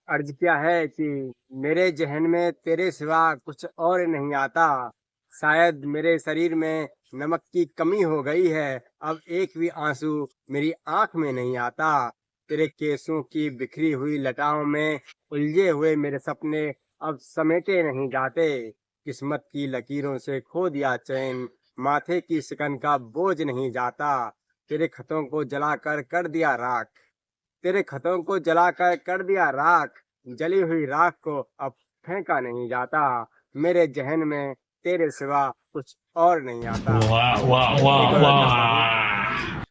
अर्ज किया है कि मेरे जहन में तेरे सिवा कुछ और नहीं आता। शायद मेरे शरीर में नमक की कमी हो गई है, अब एक भी आंसू मेरी आंख में नहीं आता। तेरे केसों की बिखरी हुई लताओं में उलझे हुए मेरे सपने अब समेटे नहीं जाते। किस्मत की लकीरों से खो दिया चैन, माथे की शिकन का बोझ नहीं जाता। तेरे खतों को जलाकर कर दिया राख, तेरे खतों को जलाकर कर दिया राख। जली हुई राख को अब फेंका नहीं जाता। मेरे जहन में तेरे सिवा कुछ और नहीं आता। वाह वाह वाह एक और लाइन गाता हूँ। वाह।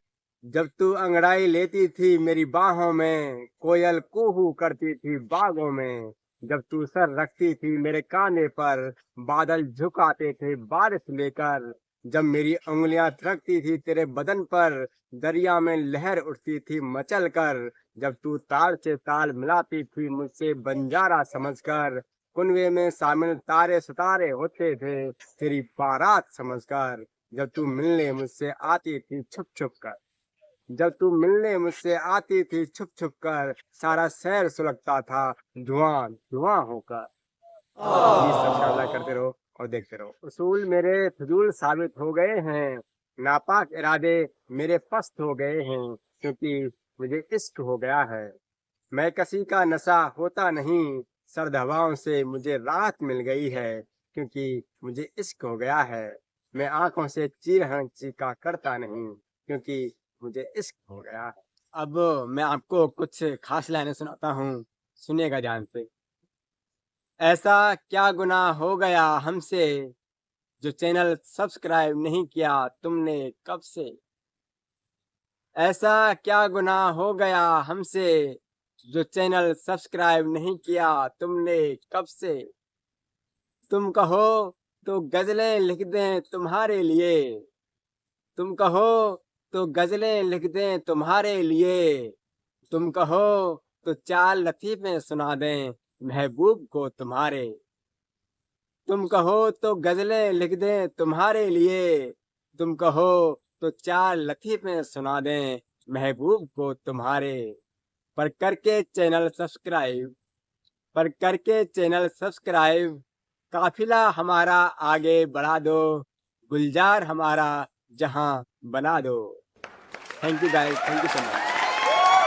जब तू अंगड़ाई लेती थी मेरी बाहों में, कोयल कूहू करती थी बागों में। जब तू सर रखती थी मेरे कांधे पर, बादल झुकाते थे बारिश लेकर। जब मेरी उंगलियां थिरकती थी तेरे बदन पर, दरिया में लहर उठती थी मचल कर। जब तू तार से ताल मिलाती थी मुझसे बंजारा समझकर, कुनवे में शामिल तारे सितारे होते थे तेरी बारात समझकर। जब तू मिलने मुझसे आती थी छुप छुप कर, जब तू मिलने मुझसे आती थी छुप छुप कर, सारा शहर सुलगता था धुआं धुआं होकर। प्लीज सब्सक्राइब करते रहो और देखते रहो। उसूल मेरे फजूल साबित हो गए हैं, नापाक इरादे मेरे पस्त हो गए हैं, क्योंकि मुझे इश्क हो गया है। मैं किसी का नशा होता नहीं, सर्द हवाओं से मुझे राहत मिल गई है, क्योंकि मुझे इश्क हो गया है। मैं आंखों से चीर चीका करता नहीं, क्योंकि मुझे इश्क हो गया है। अब मैं आपको कुछ खास लाइनें सुनाता हूँ, सुनिएगा ध्यान से। ऐसा क्या गुनाह हो गया हमसे, जो चैनल सब्सक्राइब नहीं किया तुमने कब से। ऐसा क्या गुनाह हो गया हमसे, जो चैनल सब्सक्राइब नहीं किया तुमने कब से। तुम कहो तो गजलें लिख दें तुम्हारे लिए, तुम कहो तो गजलें लिख दें तुम्हारे लिए। तुम कहो तो चार लतीफें सुना दें महबूब को तुम्हारे। तुम कहो तो गजलें लिख दें तुम्हारे लिए, तुम कहो तो चार लतीफें सुना दें महबूब को तुम्हारे। पर करके चैनल सब्सक्राइब, पर करके चैनल सब्सक्राइब, काफिला हमारा आगे बढ़ा दो, गुलजार हमारा जहां बना दो। Thank you guys, thank you so much.